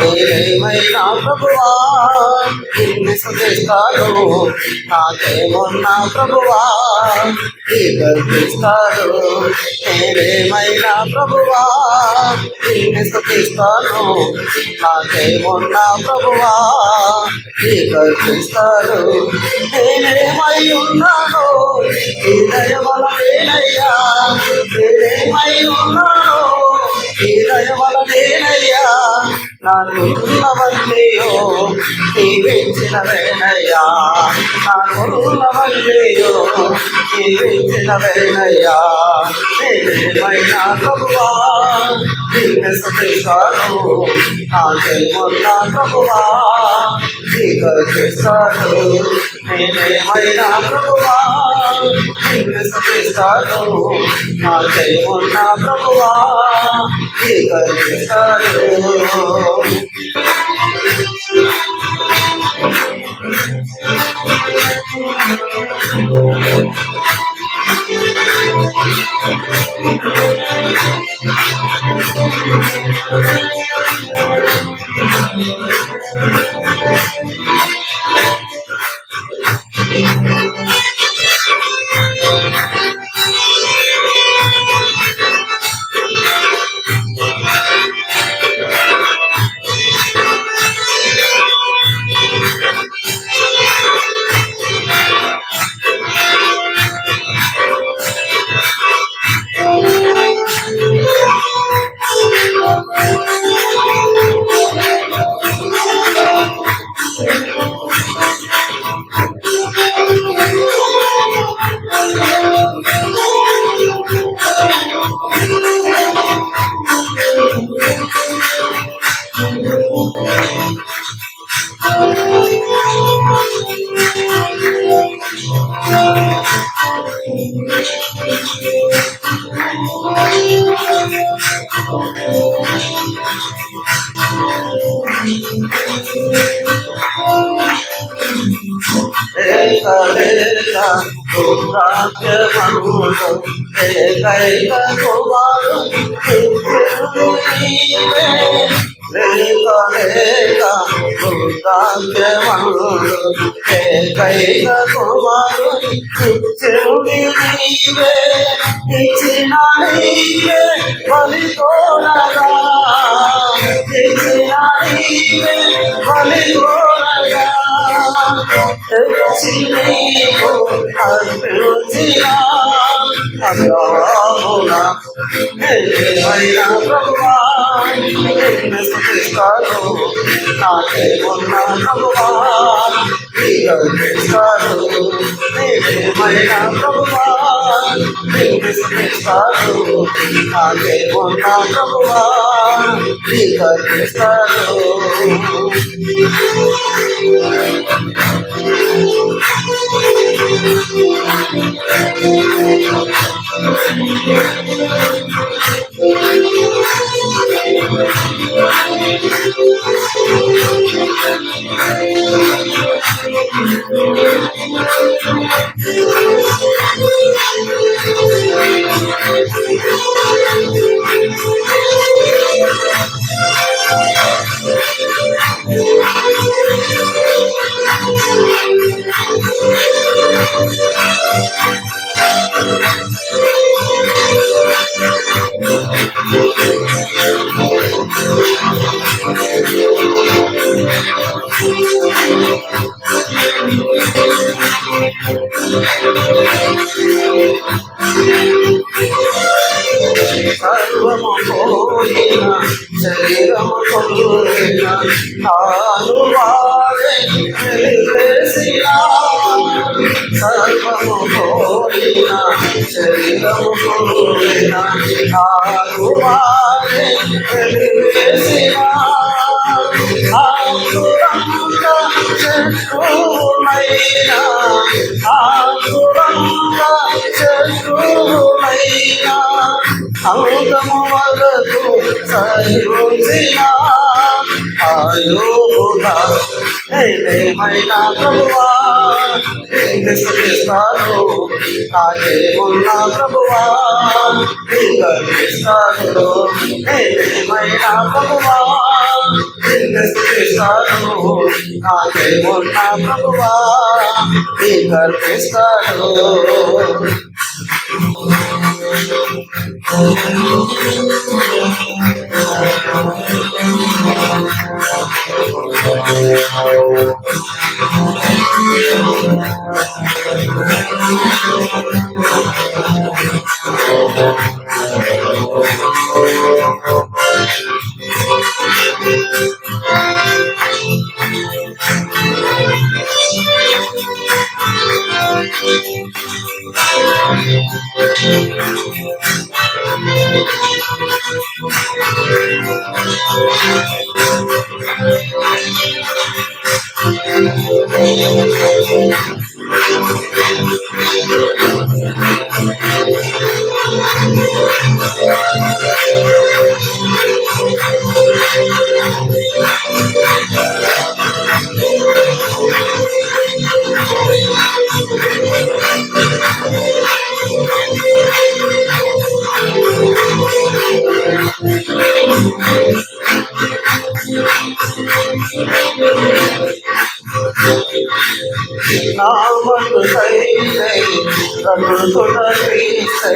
ఏమైనా ప్రభువా నిన్ను స్తుతిస్తాను, నాకేమున్నా ప్రభువా నీ గర్విస్తాను. నేనేమైనా ప్రభువా నిన్ను స్తుతిస్తాను, నాకేమున్నా ప్రభువా నీ గర్విస్తాను. నేనేమై ఉన్నాను నీ దయ వలనేనయ్యా, నేనేమై ఉన్నాను నీ దయ వలనేనయ్యా. నాకున్నవన్నీయో నీవిచ్చినవేనయ్యా, నాకున్నవన్నీయో నీవిచ్చినవేనయ్యా. నేనేమైనా ప్రభువా నిన్ను స్తుతిస్తాను, నాకేమున్నా ప్రభువా నీ గర్విస్తాను. నేనేమైనా ప్రభువా నిన్ను స్తుతిస్తాను, నాకేమున్నా ప్రభువా నీ గర్విస్తాను. ఏకైక పుత్రాఖ్యమనుడు ఏకైక కుమారుడు నీవే. ఏకైక పుత్రాఖ్యమనుడు ఏకైక కుమారుడు నీవే. ఇచ్చిన నీవే బలితోనగా, ఇచ్చిన నీవే బలితోనగా నీకు అర్పించిన అబ్రాహామునా. ఏమైనా ప్రభువా నిన్ను స్తుతిస్తాను, నాకేమున్నా ప్రభువా నీ గర్విస్తాను. నేనేమైనా ప్రభువా నిన్ను స్తుతిస్తాను, నాకేమున్నా ప్రభువా నీ గర్విస్తాను. సర్వము పోయిన శరీరము కొల్లిన తాను వారే వెలివేసిన. సర్వము పోయిన శరీరము కొల్లిన తాను వారే వెలివేసిన. ఆకురంగా శత్రువులైనా, ఆకురంగా శత్రువులైనా అంతము వరకు సహించిన ఆయోగుడా. ఏమైనా ప్రభువా స్థుతిస్తాను నాకే ఉన్న ప్రభువా గర్విస్తాను నేనేమైనా ప్రభువా స్థుతిస్తాను నాకే ఉన్న ప్రభువా గర్విస్తాను నామకు సైతే రఘుకుల క్రీస్తే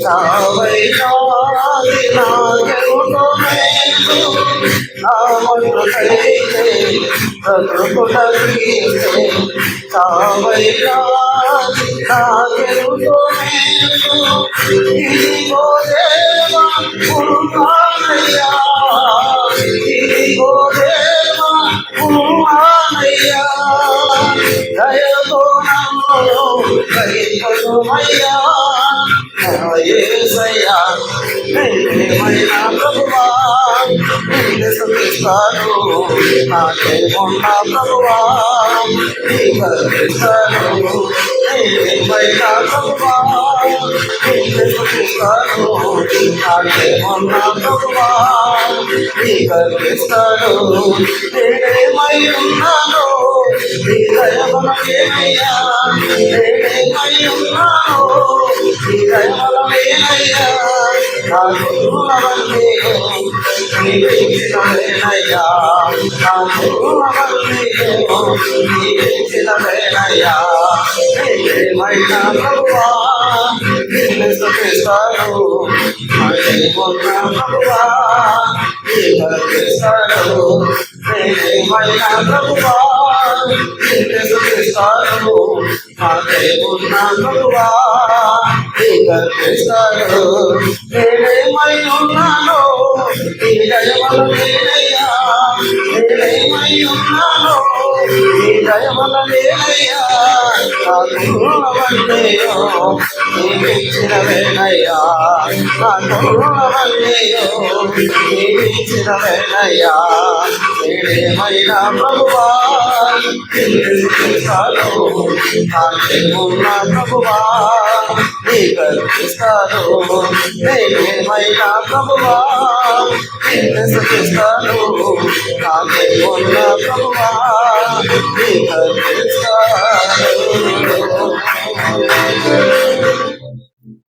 చావైనాది నాకెవుటో మేలు నామకు సైతే రఘుకుల క్రీస్తే చావైనాది నాకెవుటో మేలు ఇదిగో దేవా ఉన్నానయ్యా ఇదిగో దేవా ఉన్నానయ్యా దయతో నన్ను కైకొనుమయ్యా యేసయ్యా నేనేమైనా ప్రభువా నిన్ను స్తుతిస్తాను నాకేమున్నా ప్రభువా గర్విస్తాను నేనేమైనా ప్రభువా నిన్ను స్తుతిస్తాను నాకేమున్నా ప్రభువా గర్విస్తాను నేనేమై ఉన్నాను నీ దయవలమేనయ్యా నేనేమై ఉన్నాను నీ దయవలమేనయ్యా నా గురువన్నీయో నీవిచ్చినవేనయ్యా నా గురువన్నీయో నీవిచ్చినవేనయ్యా నేనేమైనా ప్రభువా నిన్ను స్తుతిస్తాను నాకేమున్నా ప్రభువా గర్విస్తాను నేనేమైనా ప్రభువా నిన్ను స్తుతిస్తాను నాకేమున్నా ప్రభువా గర్విస్తాను నేనేమై ఉన్నాను నీ దయవలమేనయ్యా నేనేమై ఉన్నాను నీ దయవలమేనయ్యా నా గురువన్నీయో నీవిచ్చినవేనయ్యా నా గురువన్నీయో నీవిచ్చినవేనయ్యా నేనేమైనా ప్రభువా నిన్ను స్తుతిస్తాను నాకేమున్నా ప్రభువా గర్విస్తాను నేనేమైనా ప్రభువా నిన్ను స్తుతిస్తాను నాకేమున్నా ప్రభువా గర్విస్తాను